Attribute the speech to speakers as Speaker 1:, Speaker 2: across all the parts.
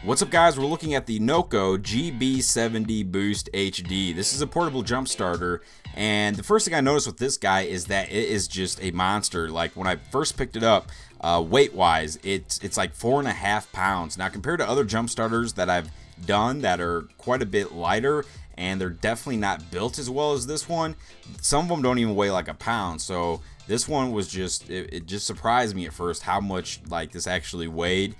Speaker 1: What's up, guys? We're looking at the Noco GB70 Boost HD. This is a portable jump starter, and the first thing I noticed with this guy is that it is just a monster. Like when I first picked it up, weight-wise, it's like 4.5 pounds. Now compared to other jump starters that I've done that are quite a bit lighter, and they're definitely not built as well as this one. Some of them don't even weigh like a pound, so this one was just, it just surprised me at first how much like this actually weighed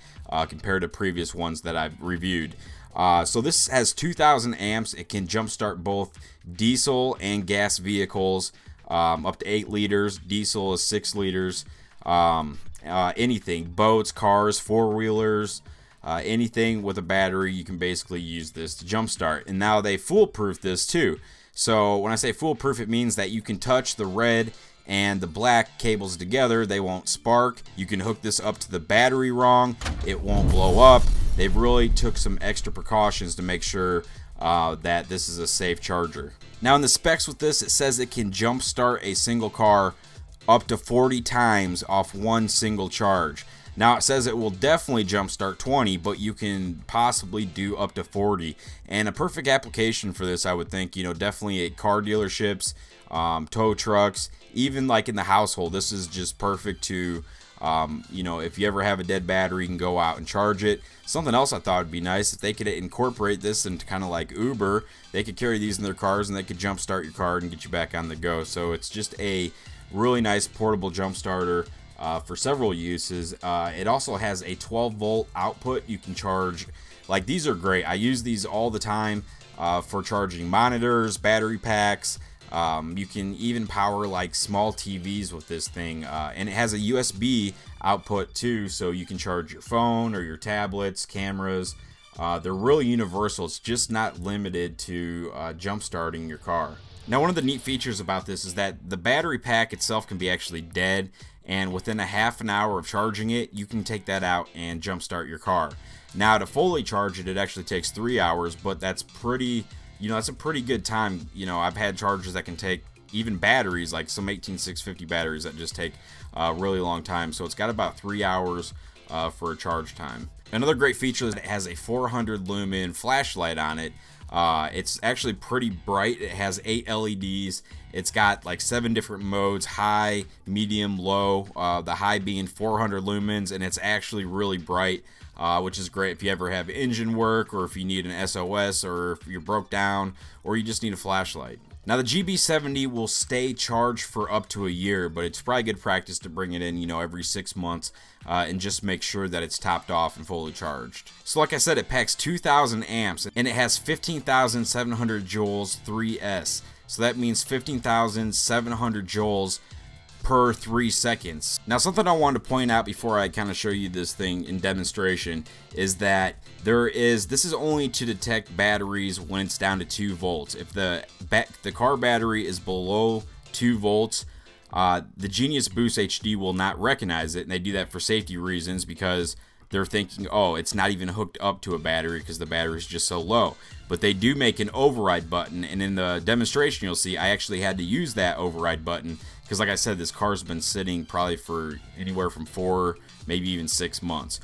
Speaker 1: compared to previous ones that I've reviewed. So this has 2,000 amps. It can jumpstart both diesel and gas vehicles, up to 8 liters. Diesel is 6 liters. Anything, boats, cars, four-wheelers, anything with a battery, you can basically use this to jumpstart. And now they foolproof this too. So when I say foolproof, it means that you can touch the red and the black cables together, they won't spark. You can hook this up to the battery wrong, it won't blow up. They've really took some extra precautions to make sure that this is a safe charger. Now in the specs with this, it says it can jumpstart a single car up to 40 times off one single charge. Now it says it will definitely jumpstart 20, but you can possibly do up to 40. And a perfect application for this, I would think, you know, definitely at car dealerships, tow trucks, even like in the household. This is just perfect to, you know, if you ever have a dead battery, you can go out and charge it. Something else I thought would be nice, if they could incorporate this into kind of like Uber, they could carry these in their cars and they could jumpstart your car and get you back on the go. So it's just a really nice portable jump starter for several uses. It also has a 12-volt output. You can charge, like, these are great. I use these all the time for charging monitors, battery packs. You can even power like small TVs with this thing, and it has a USB output too, so you can charge your phone or your tablets, cameras. They're really universal. It's just not limited to jump starting your car. Now, one of the neat features about this is that the battery pack itself can be actually dead, and within a half an hour of charging it, you can take that out and jumpstart your car. Now, to fully charge it, it actually takes 3 hours, but that's pretty, you know, that's a pretty good time. You know, I've had chargers that can take even batteries, like some 18650 batteries that just take a really long time. So it's got about 3 hours for a charge time. Another great feature is it has a 400 lumen flashlight on it. It's actually pretty bright. It has 8 LEDs. It's got like 7 different modes: high, medium, low. The high being 400 lumens, and it's actually really bright, which is great if you ever have engine work, or if you need an SOS, or if you're broke down, or you just need a flashlight. Now, the GB70 will stay charged for up to a year, but it's probably good practice to bring it in, you know, every 6 months and just make sure that it's topped off and fully charged. So like I said, it packs 2,000 amps and it has 15,700 joules 3S. So that means 15,700 joules per 3 seconds. Now, something I wanted to point out before I kind of show you this thing in demonstration is that this is only to detect batteries when it's down to 2 volts. If the car battery is below 2 volts, the Genius Boost HD will not recognize it, and they do that for safety reasons because they're thinking, oh, it's not even hooked up to a battery because the battery is just so low. But they do make an override button, and in the demonstration you'll see I actually had to use that override button because, like I said, this car's been sitting probably for anywhere from 4, maybe even 6 months.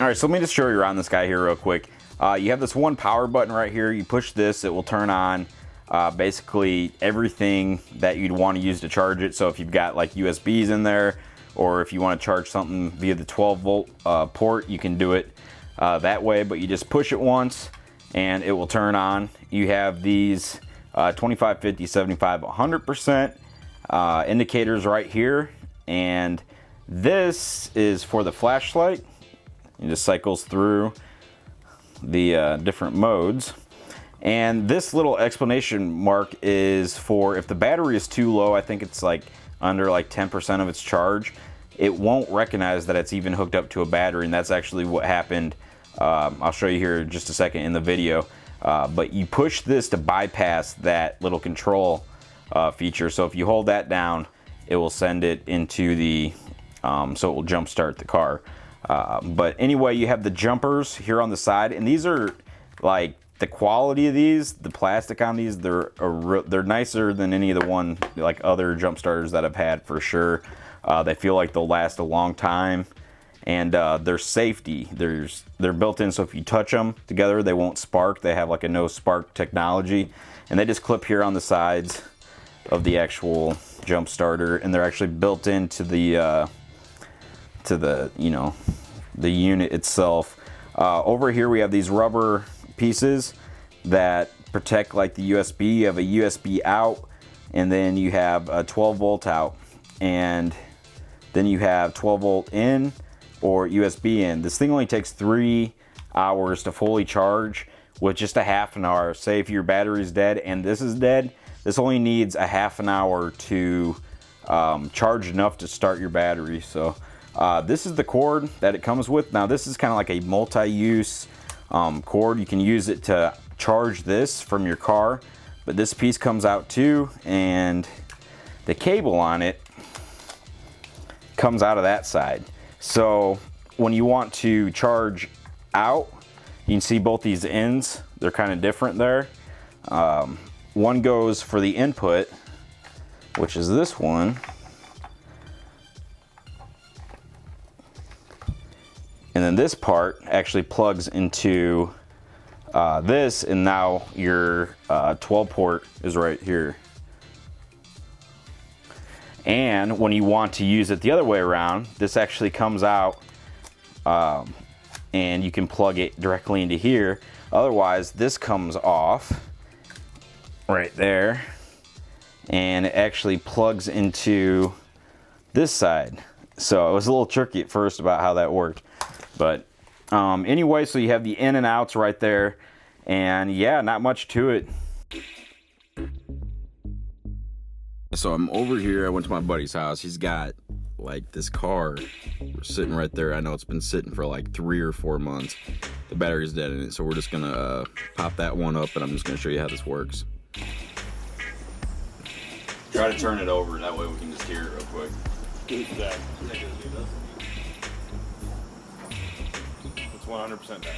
Speaker 2: All right, so let me just show you around this guy here real quick. You have this one power button right here. You push this, it will turn on basically everything that you'd want to use to charge it. So if you've got like USBs in there, or if you want to charge something via the 12-volt port, you can do it that way. But you just push it once and it will turn on. You have these 25, 50, 75, 100% indicators right here, and this is for the flashlight. It just cycles through the different modes. And this little explanation mark is for if the battery is too low. I think it's like under like 10% of its charge, it won't recognize that it's even hooked up to a battery, and that's actually what happened. I'll show you here in just a second in the video, but you push this to bypass that little control feature. So if you hold that down, it will send it into the so it will jump start the car. But anyway, you have the jumpers here on the side, and these are like, the quality of these, the plastic on these, they're nicer than any of the other jump starters that I've had for sure. They feel like they'll last a long time, And their safety, they're built in, so if you touch them together, they won't spark. They have like a no spark technology, and they just clip here on the sides of the actual jump starter, and they're actually built into the you know, the unit itself. Over here we have these rubber pieces that protect like the USB. You have a USB out, and then you have a 12 volt out, and then you have 12 volt in or USB in. This thing only takes 3 hours to fully charge with just a half an hour. Say if your battery's dead and this is dead, this only needs a half an hour to charge enough to start your battery. So this is the cord that it comes with. Now this is kind of like a multi-use cord. You can use it to charge this from your car, but this piece comes out too, and the cable on it comes out of that side. So when you want to charge out, you can see both these ends, they're kind of different there. One goes for the input, which is this one, and then this part actually plugs into this, and now your 12 port is right here. And when you want to use it the other way around, this actually comes out, and you can plug it directly into here. Otherwise, this comes off right there, and it actually plugs into this side. So it was a little tricky at first about how that worked, but anyway, so you have the in and outs right there, and yeah, not much to it.
Speaker 1: So I'm over here, I went to my buddy's house. He's got like this car sitting right there. I know it's been sitting for like 3 or 4 months. The battery's dead in it, so we're just gonna pop that one up, and I'm just gonna show you how this works. Try to turn it over, that way we can just hear it real quick.
Speaker 3: Who's that? It's 100% dead.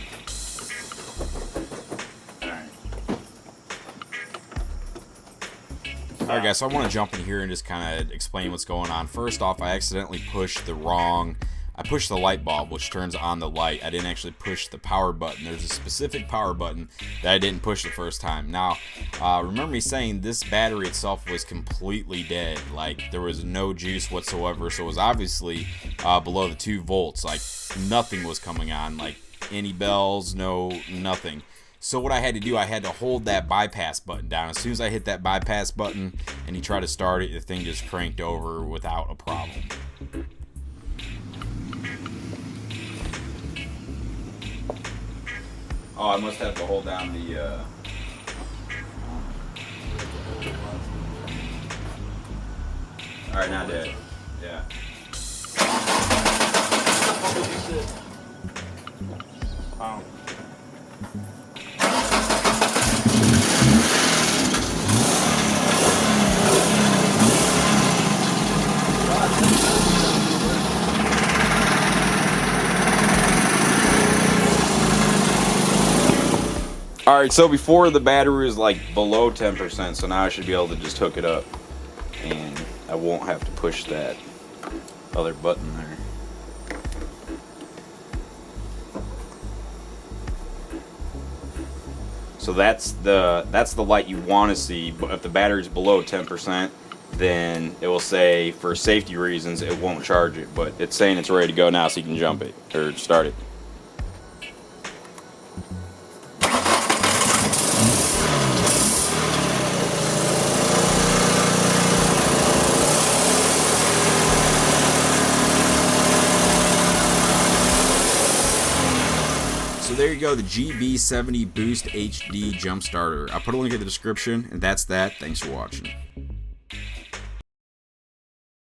Speaker 1: Alright guys, so I want to jump in here and just kind of explain what's going on. First off, I accidentally pushed the light bulb, which turns on the light. I didn't actually push the power button. There's a specific power button that I didn't push the first time. Now, remember me saying this battery itself was completely dead. Like, there was no juice whatsoever, so it was obviously below the 2 volts. Like, nothing was coming on, like any bells, nothing. So what I had to do, I had to hold that bypass button down. As soon as I hit that bypass button and you try to start it, the thing just cranked over without a problem. Oh, I must have to hold down the... Alright, now dead. Yeah.
Speaker 3: Wow.
Speaker 1: Alright, so before the battery was like below 10%, so now I should be able to just hook it up. And I won't have to push that other button there. So that's the light you want to see, but if the battery's below 10%, then it will say for safety reasons it won't charge it, but it's saying it's ready to go now, so you can jump it or start it. So there you go, the GB70 Boost HD Jump Starter. I'll put a link in the description, and that's that. Thanks for watching.